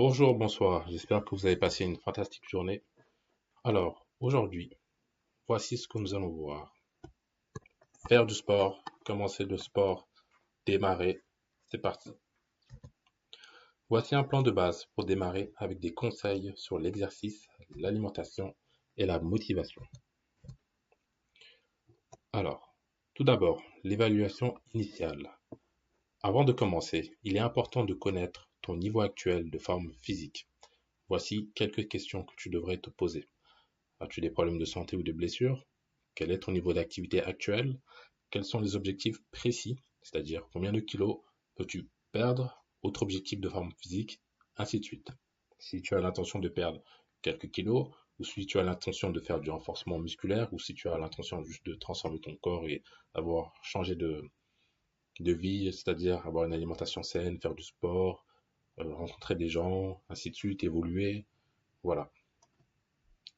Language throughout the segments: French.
Bonjour, bonsoir, j'espère que vous avez passé une fantastique journée. Alors, aujourd'hui, voici ce que nous allons voir. Faire du sport, commencer le sport, démarrer, c'est parti. Voici un plan de base pour démarrer avec des conseils sur l'exercice, l'alimentation et la motivation. Alors, tout d'abord, l'évaluation initiale. Avant de commencer, il est important de connaître ton niveau actuel de forme physique. Voici quelques questions que tu devrais te poser. As-tu des problèmes de santé ou de blessures? Quel est ton niveau d'activité actuel? Quels sont les objectifs précis? C'est-à-dire combien de kilos peux-tu perdre? Autre objectif de forme physique, ainsi de suite. Si tu as l'intention de perdre quelques kilos, ou si tu as l'intention de faire du renforcement musculaire, ou si tu as l'intention juste de transformer ton corps et avoir changé de vie, c'est-à-dire avoir une alimentation saine, faire du sport, rencontrer des gens, ainsi de suite, évoluer. Voilà,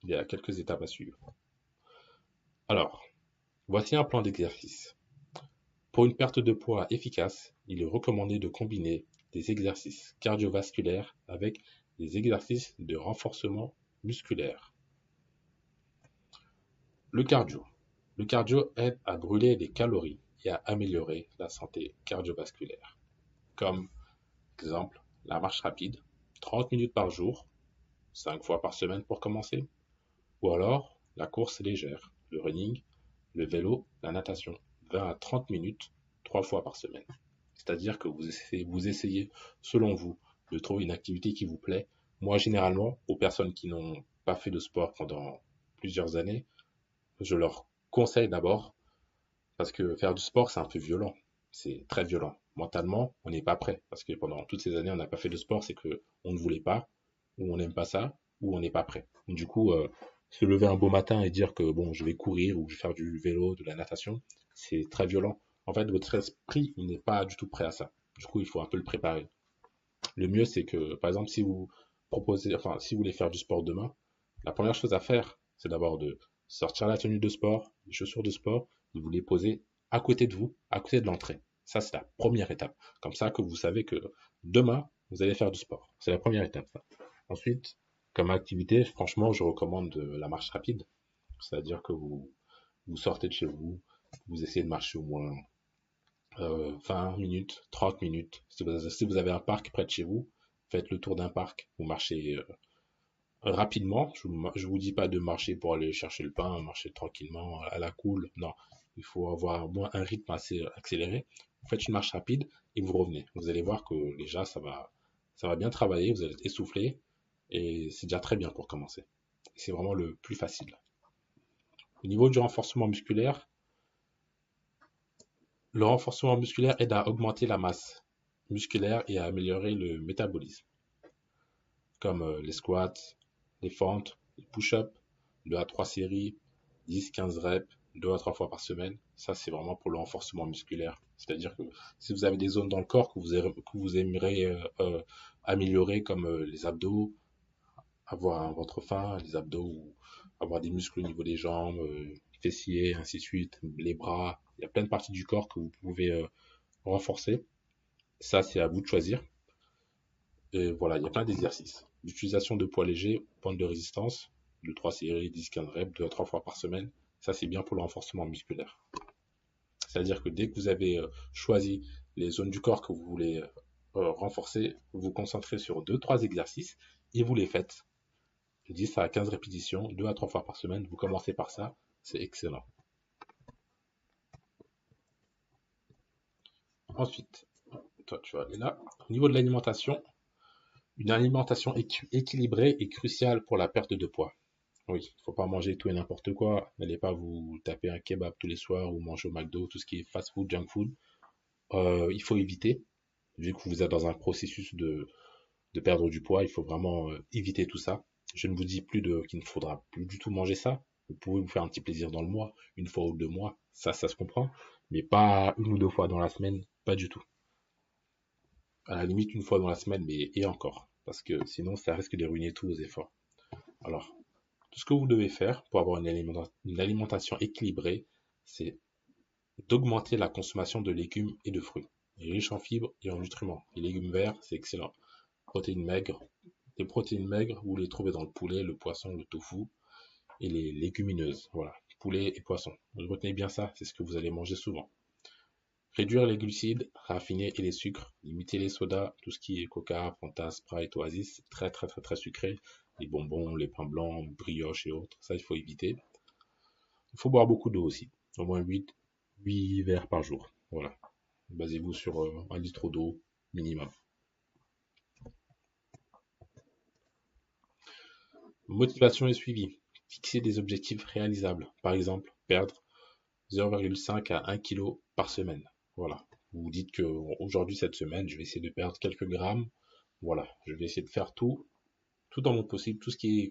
il y a quelques étapes à suivre. Alors, voici un plan d'exercice. Pour une perte de poids efficace, il est recommandé de combiner des exercices cardiovasculaires avec des exercices de renforcement musculaire. Le cardio. Le cardio aide à brûler des calories et à améliorer la santé cardiovasculaire. Comme exemple, la marche rapide, 30 minutes par jour, 5 fois par semaine pour commencer. Ou alors la course légère, le running, le vélo, la natation, 20 à 30 minutes, 3 fois par semaine. C'est-à-dire que vous essayez, selon vous, de trouver une activité qui vous plaît. Moi, généralement, aux personnes qui n'ont pas fait de sport pendant plusieurs années, je leur conseille d'abord, parce que faire du sport, c'est un peu violent. C'est très violent. Mentalement, on n'est pas prêt. Parce que pendant toutes ces années, on n'a pas fait de sport, c'est que on ne voulait pas, ou on n'aime pas ça, ou on n'est pas prêt. Du coup, se lever un beau matin et dire que bon, je vais courir ou je vais faire du vélo, de la natation, c'est très violent. En fait, votre esprit, il n'est pas du tout prêt à ça. Du coup, il faut un peu le préparer. Le mieux, c'est que, par exemple, si vous proposez, enfin, si vous voulez faire du sport demain, la première chose à faire, c'est d'abord de sortir la tenue de sport, les chaussures de sport, et vous les poser à côté de vous, à côté de l'entrée. Ça, c'est la première étape. Comme ça que vous savez que demain, vous allez faire du sport. C'est la première étape, ça. Ensuite, comme activité, franchement, je recommande la marche rapide. C'est-à-dire que vous sortez de chez vous, vous essayez de marcher au moins 20 minutes, 30 minutes. Si vous avez un parc près de chez vous, faites le tour d'un parc. Vous marchez rapidement. Je vous dis pas de marcher pour aller chercher le pain, marcher tranquillement à la cool. Non, il faut avoir au moins un rythme assez accéléré. Vous faites une marche rapide et vous revenez. Vous allez voir que déjà ça va bien travailler. Vous allez être essoufflé et c'est déjà très bien pour commencer. C'est vraiment le plus facile. Au niveau du renforcement musculaire, le renforcement musculaire aide à augmenter la masse musculaire et à améliorer le métabolisme, comme les squats, les fentes, les push-ups, 2 à 3 séries, 10-15 reps, 2 à 3 fois par semaine. Ça, c'est vraiment pour le renforcement musculaire. C'est-à-dire que si vous avez des zones dans le corps que vous aimeriez améliorer, comme les abdos, avoir un ventre fin, les abdos, ou avoir des muscles au niveau des jambes, fessiers, ainsi de suite, les bras, il y a plein de parties du corps que vous pouvez renforcer. Ça, c'est à vous de choisir. Et voilà, il y a plein d'exercices. L'utilisation de poids légers, pointe de résistance, de 3 séries, 10-15 reps, 2 à 3 fois par semaine. Ça, c'est bien pour le renforcement musculaire. C'est-à-dire que dès que vous avez choisi les zones du corps que vous voulez renforcer, vous vous concentrez sur 2-3 exercices et vous les faites. 10 à 15 répétitions, 2 à 3 fois par semaine. Vous commencez par ça, c'est excellent. Ensuite, toi, tu vas aller là. Au niveau de l'alimentation, une alimentation équilibrée est cruciale pour la perte de poids. Oui, il ne faut pas manger tout et n'importe quoi. N'allez pas vous taper un kebab tous les soirs ou manger au McDo, tout ce qui est fast food, junk food. Il faut éviter, vu que vous êtes dans un processus de perdre du poids, il faut vraiment éviter tout ça. Je ne vous dis plus qu'il ne faudra plus du tout manger ça. Vous pouvez vous faire un petit plaisir dans le mois, une fois ou 2 mois, ça se comprend, mais pas une ou 2 fois dans la semaine, pas du tout. À la limite, une fois dans la semaine, mais et encore, parce que sinon, ça risque de ruiner tous vos efforts. Alors, tout ce que vous devez faire pour avoir une alimentation équilibrée, c'est d'augmenter la consommation de légumes et de fruits, riches en fibres et en nutriments. Les légumes verts, c'est excellent. protéines maigres. Les protéines maigres, vous les trouvez dans le poulet, le poisson, le tofu et les légumineuses. Voilà, poulet et poisson. Retenez bien ça, c'est ce que vous allez manger souvent. Réduire les glucides raffinés et les sucres, limiter les sodas, tout ce qui est Coca, Fanta, Sprite, Oasis, c'est très très très très sucré. Les bonbons, les pains blancs, brioches et autres, ça il faut éviter. Il faut boire beaucoup d'eau aussi, au moins 8 verres par jour. Voilà, basez-vous sur 1 litre d'eau minimum. Motivation et suivi. Fixer des objectifs réalisables. Par exemple, perdre 0,5 à 1 kg par semaine. Voilà. Vous vous dites que aujourd'hui, cette semaine, je vais essayer de perdre quelques grammes. Voilà. Je vais essayer de faire tout dans mon possible, tout ce qui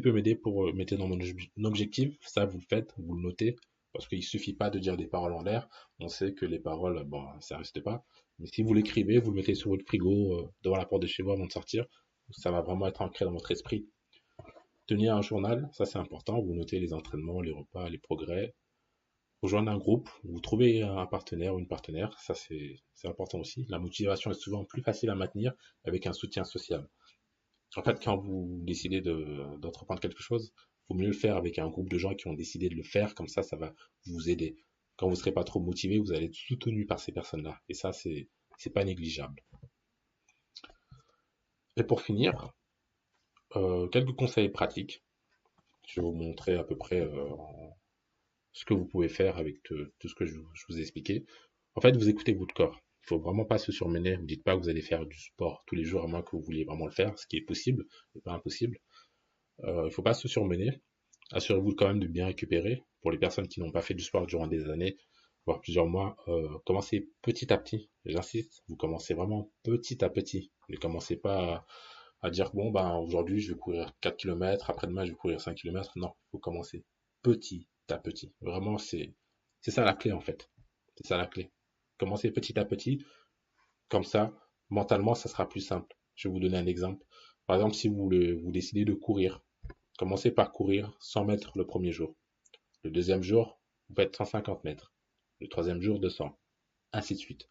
peut m'aider pour mettre dans mon objectif. Ça, vous le faites, vous le notez. Parce qu'il suffit pas de dire des paroles en l'air. On sait que les paroles, bon, ça reste pas. Mais si vous l'écrivez, vous le mettez sur votre frigo, devant la porte de chez vous avant de sortir, ça va vraiment être ancré dans votre esprit. Tenir un journal, ça c'est important. Vous notez les entraînements, les repas, les progrès. Rejoindre un groupe, vous trouvez un partenaire ou une partenaire, ça c'est important aussi. La motivation est souvent plus facile à maintenir avec un soutien social. En fait, quand vous décidez d'entreprendre quelque chose, il vaut mieux le faire avec un groupe de gens qui ont décidé de le faire, comme ça va vous aider. Quand vous ne serez pas trop motivé, vous allez être soutenu par ces personnes-là. Et ça, c'est pas négligeable. Et pour finir, quelques conseils pratiques. Je vais vous montrer à peu près ce que vous pouvez faire avec tout ce que je vous ai expliqué. En fait, vous écoutez votre corps. Il ne faut vraiment pas se surmener. Vous dites pas que vous allez faire du sport tous les jours à moins que vous vouliez vraiment le faire, ce qui est possible, mais pas impossible. Il ne faut pas se surmener. Assurez-vous quand même de bien récupérer. Pour les personnes qui n'ont pas fait du sport durant des années, voire plusieurs mois, commencez petit à petit. J'insiste, vous commencez vraiment petit à petit. Ne commencez pas à dire, bon, ben, aujourd'hui, je vais courir 4 km, après-demain, je vais courir 5 km. Non, il faut commencer petit à petit. Vraiment, c'est ça la clé, en fait. C'est ça la clé. Commencez petit à petit. Comme ça, mentalement, ça sera plus simple. Je vais vous donner un exemple. Par exemple, si vous décidez de courir, commencez par courir 100 mètres le premier jour. Le deuxième jour, vous faites 150 mètres. Le troisième jour, 200. Ainsi de suite.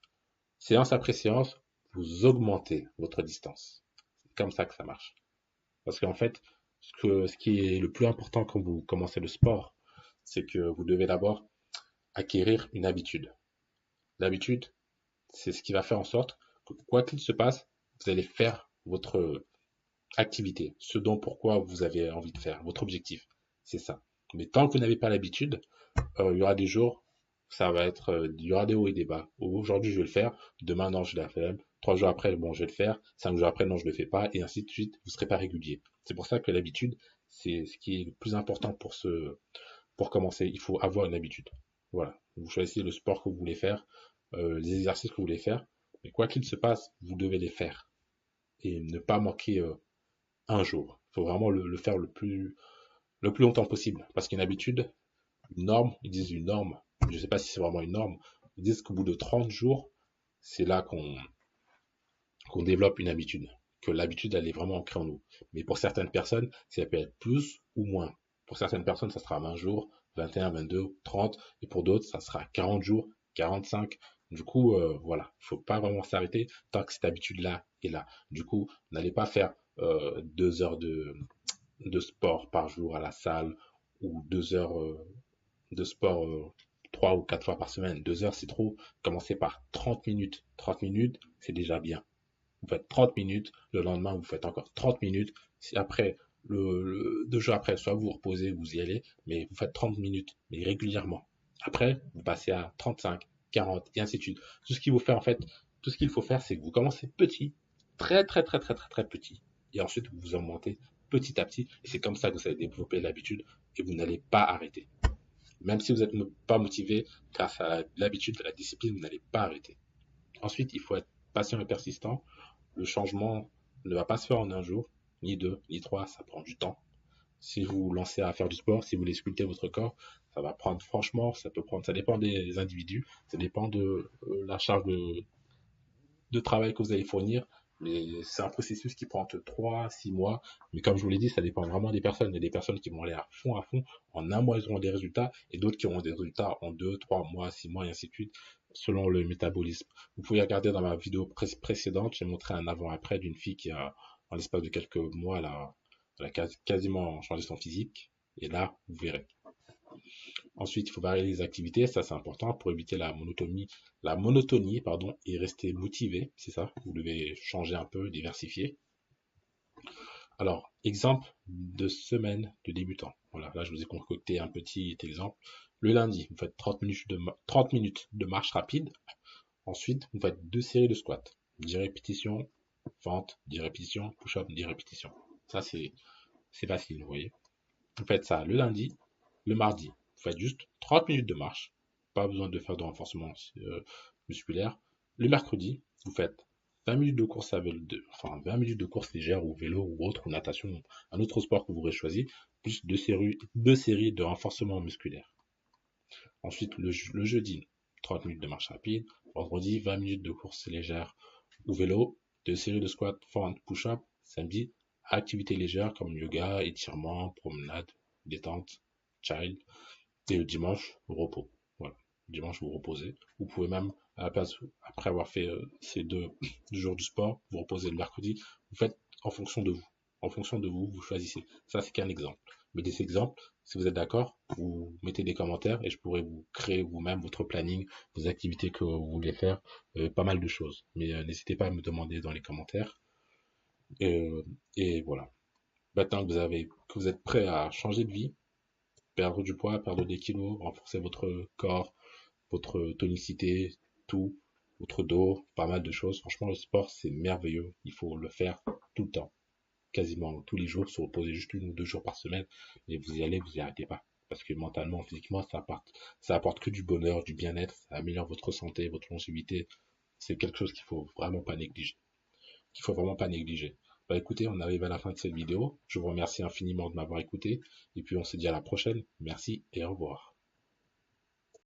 Séance après séance, vous augmentez votre distance. C'est comme ça que ça marche. Parce qu'en fait, ce qui est le plus important quand vous commencez le sport, c'est que vous devez d'abord acquérir une habitude. L'habitude, c'est ce qui va faire en sorte que quoi qu'il se passe, vous allez faire votre activité, ce dont pourquoi vous avez envie de faire, votre objectif. C'est ça. Mais tant que vous n'avez pas l'habitude, il y aura des jours, il y aura des hauts et des bas. Aujourd'hui, je vais le faire. Demain, non, je la flemme. 3 jours après, bon, je vais le faire. 5 jours après, non, je le fais pas. Et ainsi de suite. Vous serez pas régulier. C'est pour ça que l'habitude, c'est ce qui est le plus important pour commencer. Il faut avoir une habitude. Voilà. Vous choisissez le sport que vous voulez faire, les exercices que vous voulez faire. Mais quoi qu'il se passe, vous devez les faire. Et ne pas manquer un jour. Il faut vraiment le faire le plus longtemps possible. Parce qu'une habitude, une norme, ils disent une norme, je ne sais pas si c'est vraiment une norme, ils disent qu'au bout de 30 jours, c'est là qu'on développe une habitude, que l'habitude, elle est vraiment ancrée en nous. Mais pour certaines personnes, ça peut être plus ou moins. Pour certaines personnes, ça sera 20 jours, 21, 22, 30, et pour d'autres, ça sera 40 jours, 45. Du coup, voilà, il ne faut pas vraiment s'arrêter tant que cette habitude-là est là. Du coup, n'allez pas faire 2 heures de sport par jour à la salle ou 2 heures de sport 3 ou 4 fois par semaine. 2 heures, c'est trop. Commencez par 30 minutes. 30 minutes, c'est déjà bien. Vous faites 30 minutes. Le lendemain, vous faites encore 30 minutes. Si après, 2 jours après, soit vous reposez, vous y allez, mais vous faites 30 minutes, mais régulièrement. Après, vous passez à 35, 40, et ainsi de suite. Tout ce qu'il faut faire, en fait, tout ce qu'il faut faire, c'est que vous commencez petit, très, très, très, très, très, très petit. Et ensuite, vous augmentez petit à petit. Et c'est comme ça que vous allez développer l'habitude et vous n'allez pas arrêter. Même si vous n'êtes pas motivé, grâce à l'habitude, à la discipline, vous n'allez pas arrêter. Ensuite, il faut être patient et persistant. Le changement ne va pas se faire en un jour, ni deux, ni trois, ça prend du temps. Si vous vous lancez à faire du sport, si vous voulez sculpter votre corps, ça va prendre, franchement, ça dépend des individus, ça dépend de la charge de travail que vous allez fournir. Mais c'est un processus qui prend entre 3 à 6 mois. Mais comme je vous l'ai dit, ça dépend vraiment des personnes. Il y a des personnes qui vont aller à fond. En un mois, ils auront des résultats. Et d'autres qui auront des résultats en 2, 3 mois, 6 mois, et ainsi de suite. selon le métabolisme. Vous pouvez regarder dans ma vidéo précédente, j'ai montré un avant-après d'une fille qui a, en l'espace de quelques mois, elle a quasiment changé son physique. Et là, vous verrez. Ensuite, il faut varier les activités, ça c'est important pour éviter la monotonie, pardon, et rester motivé, c'est ça. Vous devez changer un peu, diversifier. Alors, exemple de semaine de débutant. Voilà, là je vous ai concocté un petit exemple. Le lundi, vous faites 30 minutes de marche rapide. Ensuite, vous faites 2 séries de squats. 10 répétitions, fente, 10 répétitions, push-up, 10 répétitions. Ça, c'est facile, vous voyez. Vous faites ça le lundi. Le mardi, vous faites juste 30 minutes de marche. Pas besoin de faire de renforcement musculaire. Le mercredi, vous faites 20 minutes de course à vélo, enfin 20 minutes de course légère ou vélo ou autre, ou natation, un autre sport que vous aurez choisi, plus 2 séries de renforcement musculaire. Ensuite, le jeudi, 30 minutes de marche rapide. Vendredi, 20 minutes de course légère ou vélo. 2 séries de squats, fente, push-up. Samedi, activités légères comme yoga, étirement, promenade, détente, child. Et le dimanche, repos. Voilà. Le dimanche, vous reposez. Vous pouvez même, à la place, après avoir fait ces 2 jours du sport, vous reposez le mercredi. Vous faites en fonction de vous. En fonction de vous, vous choisissez. Ça, c'est qu'un exemple. Mais des exemples, si vous êtes d'accord, vous mettez des commentaires et je pourrais vous créer vous-même votre planning, vos activités que vous voulez faire, pas mal de choses. Mais n'hésitez pas à me demander dans les commentaires. Euh, et voilà. Maintenant que vous êtes prêt à changer de vie, perdre du poids, perdre des kilos, renforcer votre corps, votre tonicité, tout, votre dos, pas mal de choses. Franchement, le sport, c'est merveilleux. Il faut le faire tout le temps, quasiment tous les jours, se reposer juste 1 ou 2 jours par semaine, et vous y allez, vous y arrêtez pas. Parce que mentalement, physiquement, ça apporte que du bonheur, du bien-être, ça améliore votre santé, votre longévité. C'est quelque chose qu'il faut vraiment pas négliger. Qu'il faut vraiment pas négliger. Bah écoutez, on arrive à la fin de cette vidéo. Je vous remercie infiniment de m'avoir écouté. Et puis on se dit à la prochaine. Merci et au revoir.